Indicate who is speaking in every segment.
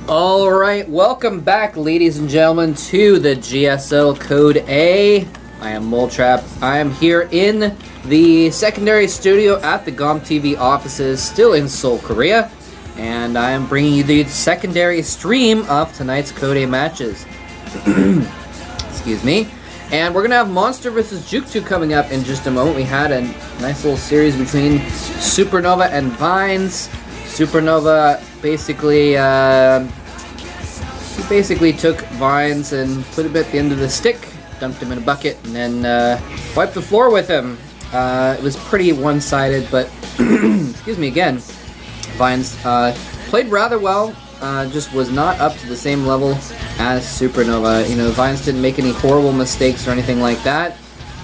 Speaker 1: Alright, welcome back, ladies and gentlemen, to the GSL Code A. I am Moletrap. I am here in the secondary studio at the GomTV offices, still in Seoul, Korea. And I am bringing you the secondary stream of tonight's Code A matches. Excuse me. And we're going to have Monster vs. jookTo coming up in just a moment. We had a nice little series between Supernova and Vines. Supernova basically took Vines and put him at the end of the stick, dumped him in a bucket, and then wiped the floor with him. It was pretty one-sided, but excuse me again. Vines played rather well, just was not up to the same level as Supernova. You know, Vines didn't make any horrible mistakes or anything like that.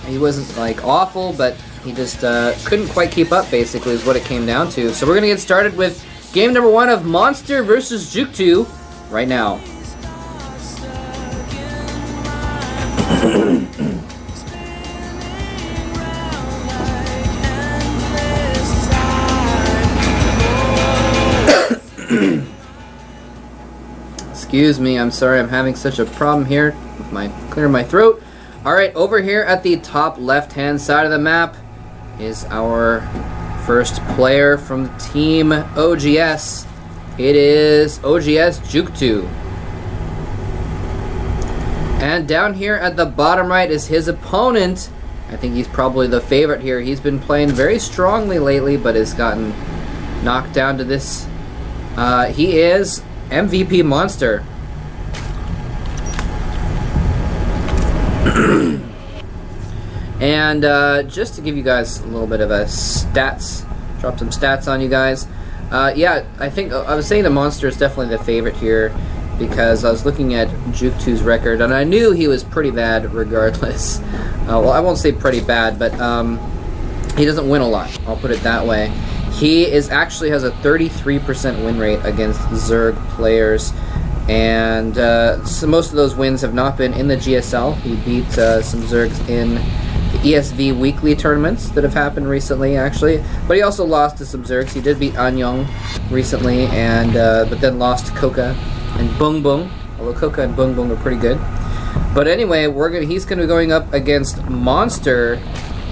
Speaker 1: He wasn't like awful, but he just couldn't quite keep up, basically, is what it came down to. So we're going to get started with game number 1 of Monster vs. jookTo right now. Excuse me, I'm sorry, I'm having such a problem here with clearing my throat. Alright, over here at the top left-hand side of the map is our first player from Team OGS. It is OGS jookTo. And down here at the bottom right is his opponent. I think he's probably the favorite here. He's been playing very strongly lately, but has gotten knocked down to this. He is MVP Monster. And just to give you guys a little bit of a drop some stats on you guys. Yeah, I think I was saying the Monster is definitely the favorite here because I was looking at jookTo's record and I knew he was pretty bad regardless. Well, I won't say pretty bad, but he doesn't win a lot. I'll put it that way. He actually has a 33% win rate against Zerg players, and so most of those wins have not been in the GSL. He beat some Zergs in the ESV weekly tournaments that have happened recently, actually. But he also lost to some Zergs. He did beat Anyong recently, and but then lost to Koka and Bung Bung. Although Koka and Bung Bung are pretty good. But anyway, he's going to be going up against Monster.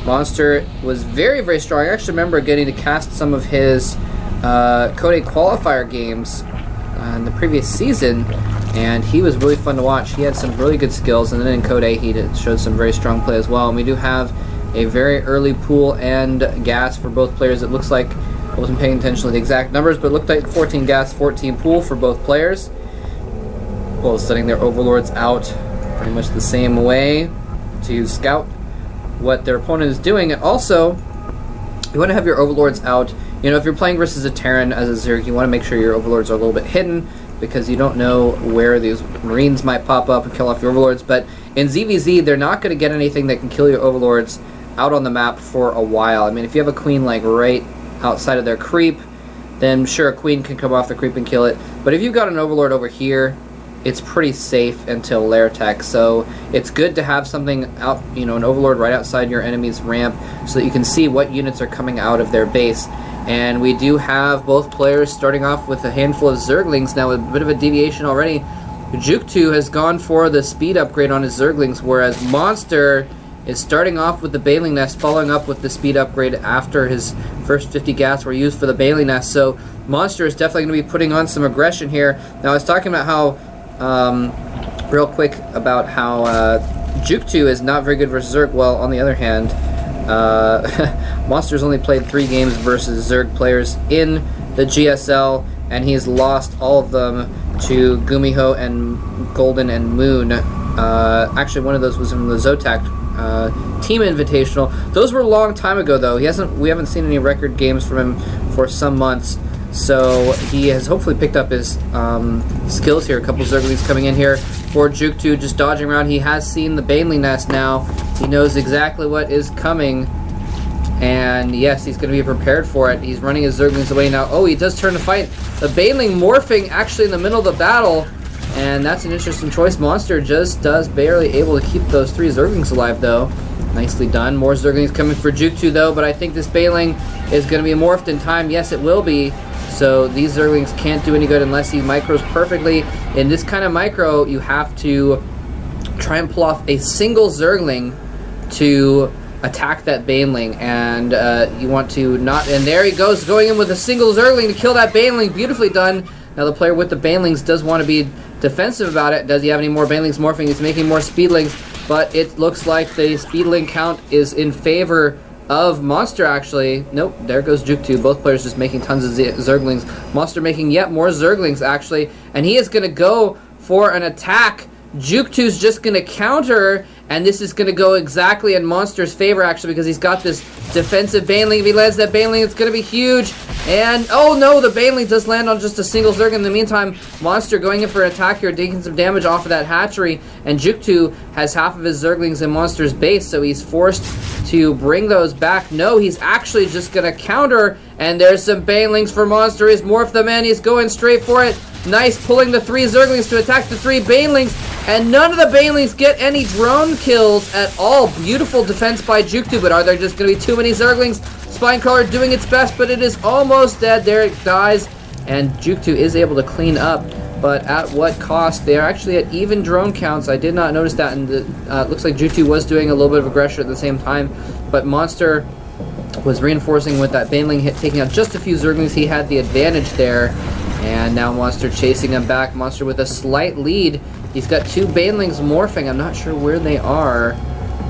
Speaker 1: Monster was very, very strong. I actually remember getting to cast some of his Code A qualifier games in the previous season, and he was really fun to watch. He had some really good skills, and then in Code A he showed some very strong play as well. And we do have a very early pool and gas for both players. It looks like, I wasn't paying attention to the exact numbers, but it looked like 14 gas, 14 pool for both players. Both setting their overlords out pretty much the same way to scout what their opponent is doing. And also, you want to have your overlords out. You know, if you're playing versus a Terran as a Zerg, you want to make sure your overlords are a little bit hidden because you don't know where these Marines might pop up and kill off your overlords. But in ZVZ, they're not going to get anything that can kill your overlords out on the map for a while. I mean, if you have a queen like right outside of their creep, then sure, a queen can come off the creep and kill it. But if you've got an overlord over here, it's pretty safe until lair tech, so it's good to have something out, you know, an overlord right outside your enemy's ramp so that you can see what units are coming out of their base. And we do have both players starting off with a handful of Zerglings now, with a bit of a deviation already. jookTo has gone for the speed upgrade on his Zerglings, whereas Monster is starting off with the Baneling Nest, following up with the speed upgrade after his first 50 gas were used for the Baneling Nest. So Monster is definitely going to be putting on some aggression here. Now I was talking about how real quick about how jookTo is not very good versus Zerg. Well, on the other hand, Monster's only played 3 games versus Zerg players in the GSL, and he's lost all of them to Gumiho and Golden and Moon. Actually, one of those was from the Zotac Team Invitational. Those were a long time ago, though. We haven't seen any record games from him for some months. So he has hopefully picked up his skills here. A couple Zerglings coming in here for jookTo, just dodging around. He has seen the Baneling Nest now. He knows exactly what is coming. And yes, he's going to be prepared for it. He's running his Zerglings away now. Oh, he does turn to fight. The Baneling morphing actually in the middle of the battle. And that's an interesting choice. Monster just does barely able to keep those 3 Zerglings alive, though. Nicely done. More Zerglings coming for jookTo, though. But I think this Baneling is going to be morphed in time. Yes, it will be. So these Zerglings can't do any good unless he micros perfectly. In this kind of micro, you have to try and pull off a single Zergling to attack that Baneling, and you want to not, and there he goes, going in with a single Zergling to kill that Baneling. Beautifully done. Now the player with the Banelings does want to be defensive about it. Does he have any more Banelings morphing? He's making more Speedlings, but it looks like the Speedling count is in favor of Monster, actually. Nope, there goes jookTo. Both players just making tons of Zerglings. Monster making yet more Zerglings, actually, and he is going to go for an attack. jookTo's just going to counter, and this is going to go exactly in Monster's favor, actually, because he's got this defensive Baneling. If he lands that Baneling, it's going to be huge. And, oh no, the Baneling does land on just a single Zerg. In the meantime, Monster going in for an attack here, taking some damage off of that hatchery, and jookTo has half of his Zerglings in Monster's base, so he's forced to bring those back. No, he's actually just going to counter, and there's some Banelings for Monster. He's morphed them in, he's going straight for it. Nice, pulling the 3 Zerglings to attack the 3 Banelings, and none of the Banelings get any drone kills at all. Beautiful defense by jookTo, but are there just going to be too many Zerglings? Spinecrawler doing its best, but it is almost dead. There it dies, and jookTo is able to clean up, but at what cost? They are actually at even drone counts. I did not notice that, and it looks like jookTo was doing a little bit of aggression at the same time, but Monster was reinforcing with that Baneling hit, taking out just a few Zerglings. He had the advantage there, and now Monster chasing him back. Monster with a slight lead. He's got 2 Banelings morphing. I'm not sure where they are.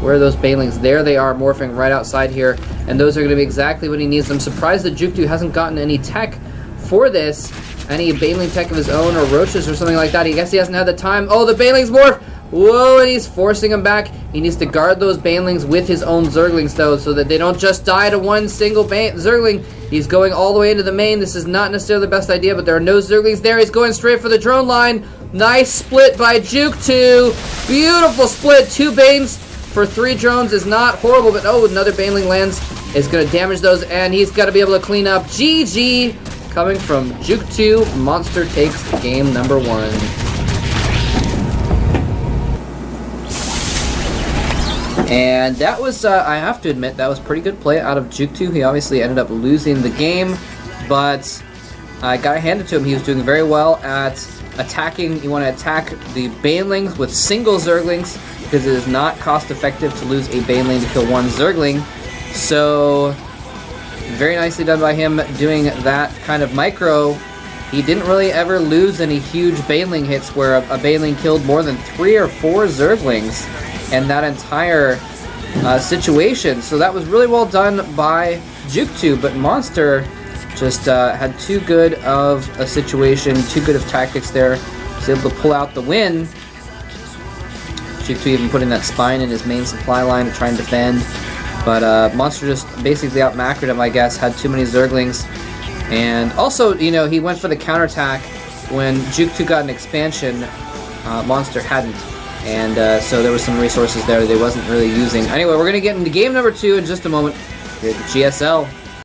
Speaker 1: Where are those Banelings? There they are, morphing right outside here, and those are going to be exactly what he needs. I'm surprised that jookTo hasn't gotten any tech for this, any Baneling tech of his own, or roaches or something like that. I guess he hasn't had the time. Oh, the Banelings morph! Whoa, and he's forcing him back. He needs to guard those Banelings with his own Zerglings, though, so that they don't just die to one single Zergling. He's going all the way into the main. This is not necessarily the best idea, but there are no Zerglings there. He's going straight for the drone line. Nice split by jookTo. Beautiful split. 2 Banes for 3 drones is not horrible, but oh, another Baneling lands is going to damage those, and he's got to be able to clean up. GG coming from jookTo. Monster takes game number 1. And that was, I have to admit, that was pretty good play out of jookTo. He obviously ended up losing the game, but I gotta hand it to him. He was doing very well at attacking. You want to attack the Banelings with single Zerglings, because it is not cost effective to lose a Baneling to kill 1 Zergling. So, very nicely done by him doing that kind of micro. He didn't really ever lose any huge Baneling hits where a Baneling killed more than 3 or 4 Zerglings and that entire situation. So that was really well done by jookTo, but Monster just had too good of a situation, too good of tactics there. Was able to pull out the win. jookTo even putting that spine in his main supply line to try and defend, but Monster just basically out-macroed him, I guess, had too many Zerglings. And also, you know, he went for the counterattack when jookTo got an expansion, Monster hadn't. And so there was some resources there that he wasn't really using. Anyway, we're going to get into game number 2 in just a moment here at the GSL.